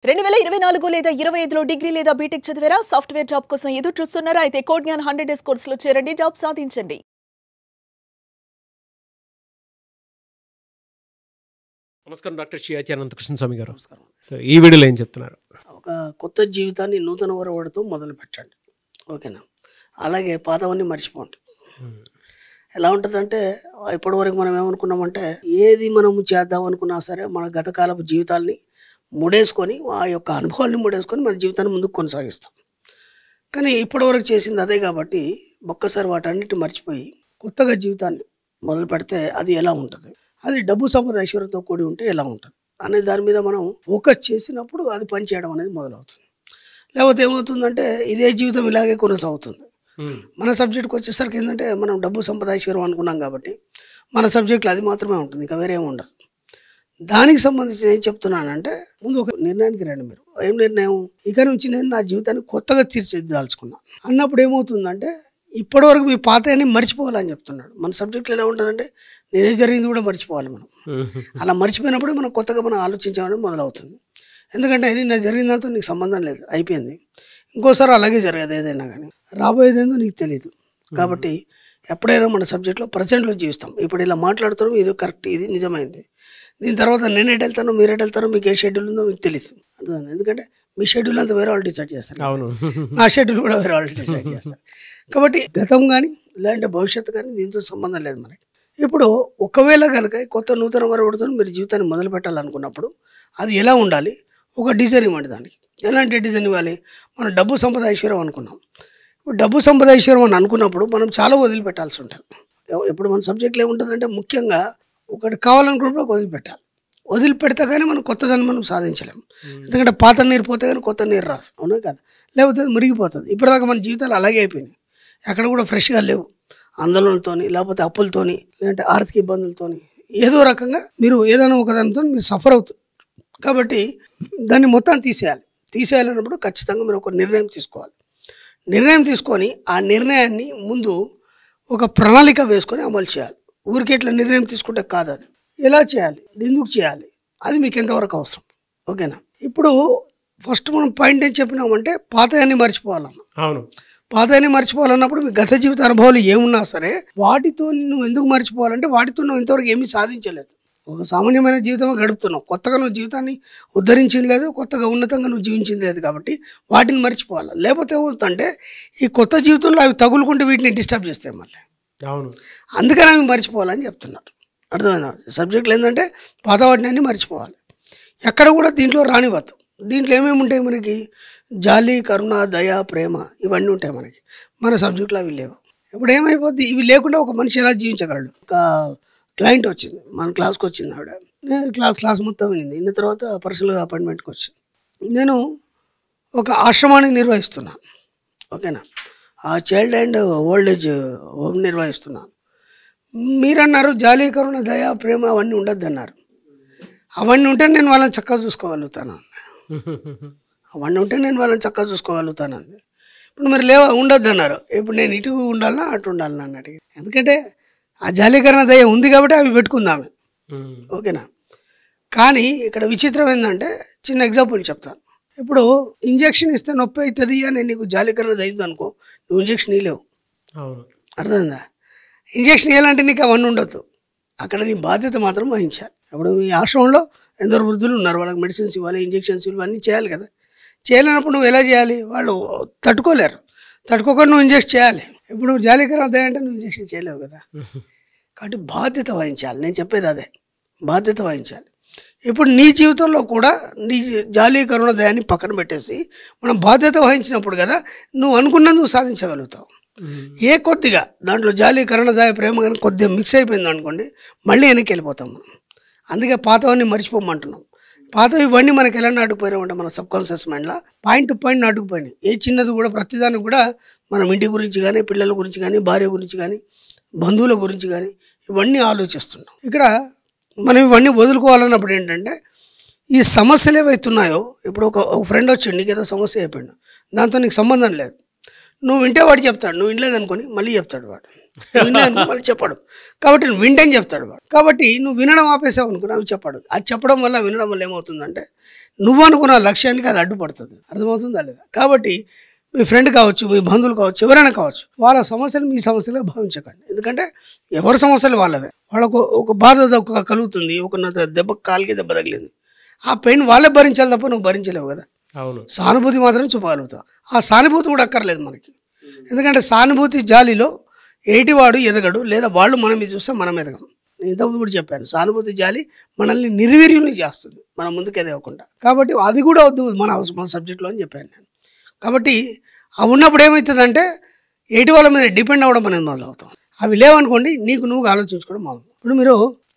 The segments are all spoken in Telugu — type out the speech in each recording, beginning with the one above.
2024 లేదా 25లో డిగ్రీ లేదా బీటెక్ చదివారా? సాఫ్ట్‌వేర్ జాబ్ కోసం ఎదురు చూస్తున్నారా? అయితే కోడ్ జ్ఞాన్ 100 డేస్ కోర్సులో చేరండి, జాబ్ సాధించండి. నమస్కారం డాక్టర్ శ్రీ అనంతకృష్ణ స్వామి గారు. నమస్కారం. సో ఈ వీడియోలో ఏం చెప్తున్నారు? ఒక కొత్త జీవితాన్ని నూతన ఒరవడితో మొదలు పెట్టండి. ఓకేనా? అలాగే పాతవన్నీ మర్చిపోండి. ఎలా ఉంటుందంటే ఇప్పటివరకు మనం ఏమనుకున్నామంటే ఏది మనము చేద్దాం అనుకున్నా సరే మన గతకాలపు జీవితాల్ని ముడేసుకొని ఆ యొక్క అనుభవాల్ని ముడేసుకొని మన జీవితాన్ని ముందుకు కొనసాగిస్తాం. కానీ ఇప్పటివరకు చేసింది అదే కాబట్టి ఒక్కసారి వాటన్నిటి మర్చిపోయి కొత్తగా జీవితాన్ని మొదలు పెడితే అది ఎలా ఉంటుంది, అది డబ్బు సంపద ఐశ్వర్యంతో కూడి ఉంటే ఎలా ఉంటుంది అనే దాని మీద మనం ఫోకస్ చేసినప్పుడు అది పనిచేయడం అనేది మొదలవుతుంది. లేకపోతే ఏమవుతుందంటే ఇదే జీవితం ఇలాగే కొనసాగుతుంది. మన సబ్జెక్ట్కి వచ్చేసరికి ఏంటంటే మనం డబ్బు సంపద ఐశ్వర్యం అనుకున్నాం కాబట్టి మన సబ్జెక్టులో అది మాత్రమే ఉంటుంది, ఇంకా వేరే ఏమి ఉండదు. దానికి సంబంధించి ఏం చెప్తున్నానంటే ముందు ఒక నిర్ణయానికి రండి. మీరు ఏం నిర్ణయం? ఇక నుంచి నేను నా జీవితాన్ని కొత్తగా తీర్చిదిద్దాల్చుకున్నాను అన్నప్పుడు ఏమవుతుందంటే ఇప్పటివరకు మీ పాతని మర్చిపోవాలని చెప్తున్నాడు. మన సబ్జెక్టులో ఎలా ఉంటుందంటే నేనే జరిగింది కూడా మర్చిపోవాలి. మనం అలా మర్చిపోయినప్పుడు మనం కొత్తగా మనం ఆలోచించామని మొదలవుతుంది. ఎందుకంటే నిన్న జరిగిందంతా నీకు సంబంధం లేదు, అయిపోయింది. ఇంకోసారి అలాగే జరగదు ఏదైనా కానీ, రాబోయేదేందో నీకు తెలియదు. కాబట్టి ఎప్పుడైనా మన సబ్జెక్ట్లో ప్రజెంట్లో జీవిస్తాం. ఇప్పుడు ఇలా మాట్లాడుతున్నాం, ఇది కరెక్ట్, ఇది నిజమైంది. దీని తర్వాత నేను ఎటు వెళ్తానో మీరు ఎటు వెళ్తారో మీకు ఏ షెడ్యూల్ ఉందో మీకు తెలియదు. అర్థమైంది? ఎందుకంటే మీ షెడ్యూల్ అంతా వేరే వాళ్ళు డిసైడ్ చేస్తారు, అవును, నా షెడ్యూల్ కూడా వేరే వాళ్ళు డిసైడ్ చేస్తారు. కాబట్టి గతం కానీ లేదంటే భవిష్యత్తు కానీ దీంతో సంబంధం లేదు మనకి. ఇప్పుడు ఒకవేళ కనుక కొత్త నూతన వరవడితో మీరు జీవితాన్ని మొదలు పెట్టాలనుకున్నప్పుడు అది ఎలా ఉండాలి, ఒక డిజైన్ ఇవ్వండి. దానికి ఎలాంటి డిజైన్ ఇవ్వాలి? మనం డబ్బు సంపద ఐశ్వర్యం అనుకున్నాం. ఇప్పుడు డబ్బు సంపద ఐశ్వర్యం అని అనుకున్నప్పుడు మనం చాలా వదిలిపెట్టాల్సి ఉంటుంది. ఇప్పుడు మన సబ్జెక్ట్లో ఏముంటుందంటే ముఖ్యంగా ఒకటి కావాలనుకున్నప్పుడు వదిలిపెట్టాలి. వదిలిపెడితే కానీ మనం కొత్తదాన్ని మనం సాధించలేము. ఎందుకంటే పాత నీరు పోతే కానీ కొత్త నీరు రాదు, అవునా కదా? లేకపోతే మురిగిపోతుంది. ఇప్పటిదాకా మన జీవితాలు అలాగే అయిపోయినాయి, ఎక్కడ కూడా ఫ్రెష్గా లేవు. ఆందోళనలతోని లేకపోతే అప్పులతోని లేదంటే ఆర్థిక ఇబ్బందులతోని ఏదో రకంగా మీరు ఏదైనా ఒకదానితో మీరు సఫర్ అవుతుంది. కాబట్టి దాన్ని మొత్తం తీసేయాలన్నప్పుడు ఖచ్చితంగా మీరు ఒక నిర్ణయం తీసుకోవాలి. నిర్ణయం తీసుకొని ఆ నిర్ణయాన్ని ముందు ఒక ప్రణాళిక వేసుకొని అమలు చేయాలి. ఊరికే ఇట్లా నిర్ణయం తీసుకుంటే కాదు, అది ఎలా చేయాలి, ఎందుకు చేయాలి, అది మీకు ఎంతవరకు అవసరం. ఓకేనా? ఇప్పుడు ఫస్ట్ మనం పాయింట్ ఏం చెప్పినామంటే పాతయాన్ని మర్చిపోవాలన్న. అవును, పాతయాన్ని మర్చిపోవాలన్నప్పుడు మీ గత జీవిత అనుభవాలు ఏమున్నా సరే వాటితో నువ్వు ఎందుకు మర్చిపోవాలంటే వాటితో నువ్వు ఇంతవరకు ఏమీ సాధించలేదు. ఒక సామాన్యమైన జీవితమే గడుపుతున్నావు. కొత్తగా నువ్వు జీవితాన్ని ఉద్ధరించింది లేదు, కొత్తగా ఉన్నతంగా నువ్వు జీవించింది లేదు. కాబట్టి వాటిని మర్చిపోవాలి. లేకపోతే ఏమవుతుందంటే ఈ కొత్త జీవితంలో అవి తగులుకుంటే వీటిని డిస్టర్బ్ చేస్తాయి మళ్ళీ. అవును, అందుకని అవి మర్చిపోవాలని చెప్తున్నారు. అర్థమైందా? సబ్జెక్టులు ఏంటంటే పాత వాటిని అన్నీ మర్చిపోవాలి. ఎక్కడ కూడా దీంట్లో రానివ్వద్దు. దీంట్లో ఏమేమి ఉంటాయి మనకి? జాలి, కరుణ, దయ, ప్రేమ, ఇవన్నీ ఉంటాయి మనకి. మన సబ్జెక్టులో అవి లేవు. ఇప్పుడు ఏమైపోద్ది, ఇవి లేకుండా ఒక మనిషి ఎలా జీవించగలడు? ఒక క్లయింట్ వచ్చింది, మన క్లాస్కి వచ్చింది ఆవిడ. నేను క్లాస్ మొత్తం వినింది. ఇన్న తర్వాత పర్సనల్గా అపాయింట్మెంట్కి వచ్చింది. నేను ఒక ఆశ్రమాన్ని నిర్వహిస్తున్నాను. ఓకేనా? ఆ child and old age home నిర్వహిస్తున్నాను. మీరన్నారు జాలి, కరుణ, దయ, ప్రేమ అవన్నీ ఉండద్దు అన్నారు. అవన్నీ ఉంటే నేను వాళ్ళని చక్కగా చూసుకోగలుగుతాను. అవన్నీ ఉంటే నేను వాళ్ళని చక్కగా చూసుకోగలుగుతాను అండి. ఇప్పుడు మీరు ఉండొద్దు అన్నారు. ఇప్పుడు నేను ఇటు ఉండాలన్నా అటు ఉండాలన్నా అని అడిగి. ఎందుకంటే ఆ జాలీకరణ దయ ఉంది కాబట్టి అవి పెట్టుకుందామే. ఓకేనా? కానీ ఇక్కడ విచిత్రం ఏంటంటే చిన్న ఎగ్జాంపుల్ చెప్తాను. ఇప్పుడు ఇంజక్షన్ ఇస్తే నొప్పి అవుతుంది అని నీకు జాలీకరణ దయ్యింది అనుకో, నువ్వు ఇంజక్షన్ ఇవ్వలేవు. అర్థమైందా? ఇంజక్షన్ ఇవ్వాలంటే నీకు అవన్నీ ఉండొద్దు. అక్కడ నీ బాధ్యత మాత్రం వహించాలి. ఇప్పుడు మీ ఆశ్రమంలో ఎందరో వృద్ధులు ఉన్నారు, వాళ్ళకి మెడిసిన్స్ ఇవ్వాలి, ఇంజక్షన్స్ ఇవ్వాలి, అన్నీ చేయాలి కదా. చేయలేనప్పుడు నువ్వు ఎలా చేయాలి? వాళ్ళు తట్టుకోలేరు. తట్టుకోకుండా నువ్వు ఇంజక్షన్ చేయాలి. ఇప్పుడు నువ్వు జాలీకరణ దయ అంటే నువ్వు ఇంజక్షన్ చేయలేవు కదా. కాబట్టి బాధ్యత వహించాలి. నేను చెప్పేది అదే, బాధ్యత వహించాలి. ఇప్పుడు నీ జీవితంలో కూడా నీ జాలి, కరుణ, దయాన్ని పక్కన పెట్టేసి మనం బాధ్యత వహించినప్పుడు కదా నువ్వు అనుకున్నది నువ్వు సాధించగలుగుతావు. ఏ కొద్దిగా దాంట్లో జాలి, కరుణ, దయ, ప్రేమ కానీ కొద్దిగా మిక్స్ అయిపోయింది అనుకోండి, మళ్ళీ వెనక్కి వెళ్ళిపోతాం మనం. అందుకే పాతవన్నీ మర్చిపోమంటున్నాం. పాత ఇవన్నీ మనకి ఎలా నాటుకుపోయామంటే మన సబ్కాన్షియస్ మైండ్లో పాయింట్ టు పాయింట్ నాటుకుపోయినాయి. ఏ చిన్నది కూడా ప్రతిదానికి కూడా మనం ఇంటి గురించి కానీ, పిల్లల గురించి కానీ, భార్య గురించి కానీ, బంధువుల గురించి కానీ ఇవన్నీ ఆలోచిస్తున్నాం. ఇక్కడ మనం ఇవన్నీ వదులుకోవాలన్నప్పుడు ఏంటంటే ఈ సమస్యలు ఏవైతున్నాయో, ఇప్పుడు ఒక ఫ్రెండ్ వచ్చి నీకు ఏదో సమస్య అయిపోయాడు, దాంతో నీకు సంబంధం లేదు, నువ్వు వింటే వాడు చెప్తాడు, నువ్వు వినలేదు అనుకొని మళ్ళీ చెప్తాడు వాడు. విన్నాను వాళ్ళు చెప్పాడు కాబట్టి నువ్వు వింటని చెప్తాడు వాడు. కాబట్టి నువ్వు వినడం ఆపేసావు అనుకున్నావు చెప్పాడు. అది చెప్పడం వల్ల వినడం వల్ల ఏమవుతుందంటే నువ్వు అనుకున్న లక్ష్యానికి అది అడ్డుపడుతుంది. అర్థమవుతుందా లేదా? కాబట్టి మీ ఫ్రెండ్ కావచ్చు, మీ బంధువులు కావచ్చు, ఎవరైనా కావచ్చు, వాళ్ళ సమస్యలు మీ సమస్యలుగా భావించకండి. ఎందుకంటే ఎవరి సమస్యలు వాళ్ళవే. వాళ్ళకు ఒక బాధ కలుగుతుంది, ఒక దెబ్బ కాలికి దెబ్బ తగిలింది, ఆ పెయిన్ వాళ్ళే భరించాలి తప్ప నువ్వు భరించలేవు కదా. అవును, సానుభూతి మాత్రం చూపగలుగుతావు. ఆ సానుభూతి కూడా అక్కర్లేదు మనకి. ఎందుకంటే సానుభూతి జాలిలో ఏటివాడు ఎదగడు, లేదా వాళ్ళు మనం మీద చూస్తే మనం ఎదగం. నేను ఇంతకుముందు కూడా చెప్పాను, సానుభూతి జాలి మనల్ని నిర్వీర్యుల్ని చేస్తుంది, మనం ముందుకు ఎదగకుండా. కాబట్టి అది కూడా వద్దు మన సబ్జెక్ట్లో అని చెప్పాను నేను. కాబట్టి అవి ఉన్నప్పుడు ఏమవుతుందంటే ఏటి వాళ్ళ మీద డిపెండ్ అవ్వడం అనేది మొదలవుతాం. అవి లేవనుకోండి, నీకు నువ్వు ఆలోచించుకోవడం మొదలు. ఇప్పుడు మీరు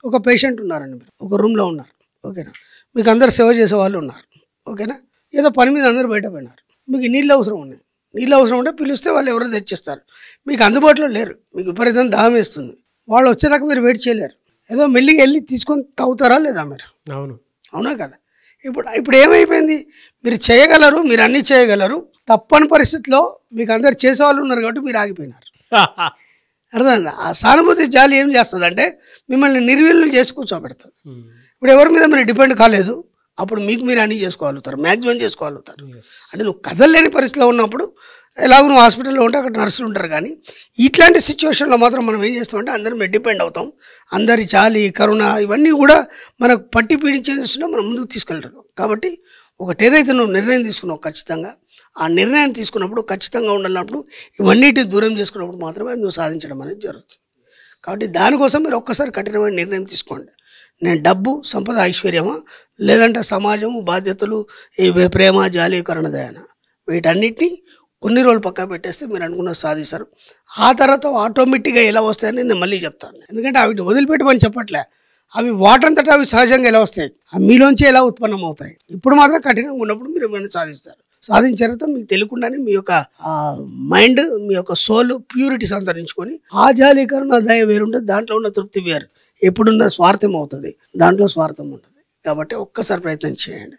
ఒక పేషెంట్ ఉన్నారండి, మీరు ఒక రూమ్లో ఉన్నారు, ఓకేనా, మీకు అందరు సేవ చేసే వాళ్ళు ఉన్నారు, ఓకేనా, ఏదో పని మీద అందరూ బయట పోయినారు, మీకు నీళ్ళు అవసరం ఉన్నాయి, నీళ్ళు అవసరం ఉంటే పిలిస్తే వాళ్ళు ఎవరో తెచ్చిస్తారు, మీకు అందుబాటులో లేరు, మీకు విపరీతం దాహం వేస్తుంది, వాళ్ళు వచ్చేదాకా మీరు వెయిట్ చేయలేరు, ఏదో మెల్లిగా వెళ్ళి తీసుకొని తాగుతారా లేదా మీరు? అవునా కదా? ఇప్పుడు ఏమైపోయింది, మీరు చేయగలరు, మీరు అన్నీ చేయగలరు, తప్పని పరిస్థితిలో మీకు అందరు చేసేవాళ్ళు ఉన్నారు కాబట్టి మీరు ఆగిపోయినారు. అర్థమైందా? ఆ సానుభూతి జాలి ఏం చేస్తుంది అంటే మిమ్మల్ని నిర్వీర్యం చేసి కూర్చోబెడుతుంది. ఇప్పుడు ఎవరి మీద మీరు డిపెండ్ కాలేదు, అప్పుడు మీకు మీరు అన్నీ చేసుకోగలుగుతారు, మ్యాక్సిమం చేసుకోగలుగుతారు. అంటే నువ్వు కదలలేని పరిస్థితిలో ఉన్నప్పుడు ఎలాగో నువ్వు హాస్పిటల్లో ఉంటే అక్కడ నర్సులు ఉంటారు, కానీ ఇట్లాంటి సిచ్యువేషన్లో మాత్రం మనం ఏం చేస్తామంటే అందరి మీద డిపెండ్ అవుతాం. అందరి జాలి, కరుణ ఇవన్నీ కూడా మనకు పట్టి పీడించేస్తున్నా మనం ముందుకు తీసుకెళ్తాం. కాబట్టి ఒకటి ఏదైతే నువ్వు నిర్ణయం తీసుకున్నావు ఖచ్చితంగా ఆ నిర్ణయం తీసుకున్నప్పుడు ఖచ్చితంగా ఉండాలన్నప్పుడు ఇవన్నిటి దూరం చేసుకున్నప్పుడు మాత్రమే అది నువ్వు సాధించడం అనేది జరుగుతుంది. కాబట్టి దానికోసం మీరు ఒక్కసారి కఠినమైన నిర్ణయం తీసుకోండి. నేను డబ్బు, సంపద, ఐశ్వర్యమా, లేదంటే సమాజము, బాధ్యతలు, ఈ ప్రేమ, జాలి, కరుణ, దయన, వీటన్నిటిని కొన్ని రోజులు పక్కా పెట్టేస్తే మీరు అనుకున్నది సాధిస్తారు. ఆ తర్వాత ఆటోమేటిక్గా ఎలా వస్తాయని నేను మళ్ళీ చెప్తాను. ఎందుకంటే అవి వదిలిపెట్టమని చెప్పట్లే, అవి వాటంతటా అవి సహజంగా ఎలా వస్తాయి, అవి మీలోంచి ఎలా ఉత్పన్నం అవుతాయి. ఇప్పుడు మాత్రం కఠినంగా ఉన్నప్పుడు మీరు ఏమైనా సాధిస్తారు. సాధించిన తర్వాత మీకు తెలియకుండానే మీ యొక్క మైండ్, మీ యొక్క సోల్ ప్యూరిటీ సంతరించుకొని ఆ జాలి, కరుణ, దయ వేరుంటుంది, దాంట్లో ఉన్న తృప్తి వేరు. ఎప్పుడున్న స్వార్థం అవుతుంది, దాంట్లో స్వార్థం ఉంటుంది. కాబట్టి ఒక్కసారి ప్రయత్నం చేయండి.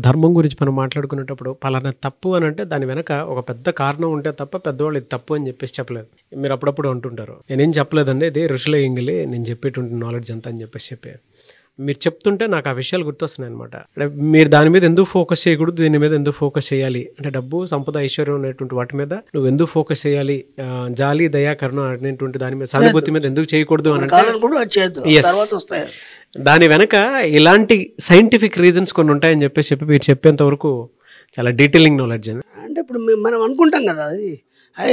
ధర్మం గురించి మనం మాట్లాడుకునేటప్పుడు పలానా తప్పు అని అంటే దాని వెనక ఒక పెద్ద కారణం ఉంటే తప్ప పెద్దవాళ్ళు ఇది తప్పు అని చెప్పేసి చెప్పలేదు. మీరు అప్పుడప్పుడు అంటుంటారు, నేనేం చెప్పలేదండి, ఇది ఋషుల ఎంగిలి, నేను చెప్పేటువంటి నాలెడ్జ్ అంతా అని చెప్పారు. మీరు చెప్తుంటే నాకు ఆ విషయాలు గుర్తొస్తున్నాయి అనమాట. అంటే మీరు దాని మీద ఎందుకు ఫోకస్ చేయకూడదు, దీని మీద ఎందుకు ఫోకస్ చేయాలి అంటే డబ్బు, సంపద, ఐశ్వర్యం అనేటువంటి వాటి మీద నువ్వు ఎందుకు ఫోకస్ చేయాలి, జాలి, దయా, కరుణ అనేటువంటి దాని మీద, సానుభూతి మీద ఎందుకు చేయకూడదు అని అంటే దాని వెనక ఇలాంటి సైంటిఫిక్ రీజన్స్ కొన్ని ఉంటాయని చెప్పి మీరు చెప్పేంత వరకు చాలా డీటెయిలింగ్ నాలెడ్జ్. అంటే ఇప్పుడు మనం అనుకుంటాం కదా, అది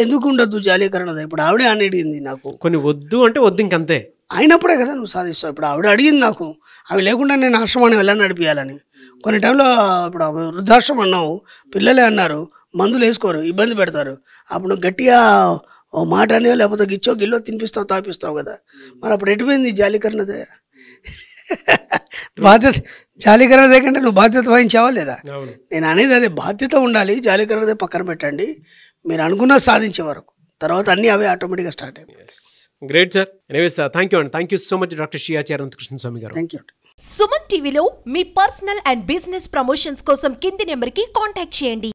ఎందుకు ఉండొద్దు జాలి, కరుణ. ఇప్పుడు ఆవిడే అని అడిగింది నాకు, కొన్ని వద్దు అంటే వద్దు ఇంకంతే, అయినప్పుడే కదా నువ్వు సాధిస్తావు. ఇప్పుడు ఆవిడ అడిగింది నాకు, అవి లేకుండా నేను ఆశ్రమాన్ని వెళ్ళని నడిపించాలని. కొన్ని టైంలో ఇప్పుడు వృద్ధాశ్రమం అన్నావు, పిల్లలే అన్నారు, మందులు వేసుకోరు, ఇబ్బంది పెడతారు, అప్పుడు నువ్వు గట్టిగా ఓ మాట అనేవో లేకపోతే గిచ్చో గిల్లో తినిపిస్తావు, తాపిస్తావు కదా. మరి అప్పుడు ఎటుపోయింది జాలికరణదే? బాధ్యత జాలికరణదే కంటే నువ్వు బాధ్యత వహించావా లేదా? నేను అనేది అదే, బాధ్యత ఉండాలి, జాలికరణదే పక్కన పెట్టండి, మీరు అనుకున్నది సాధించే వరకు. తర్వాత అన్నీ అవే ఆటోమేటిక్గా స్టార్ట్ అయిపోయి. Great sir. Anyways thank you అండి, thank you so much doctor Shri Acharya Anantakrishna Swami గారు. Thank you. సుమన్ టీవీలో మీ పర్సనల్ అండ్ బిజినెస్ ప్రమోషన్స్ కోసం కింది నెంబర్కి కాంటాక్ట్ చేయండి.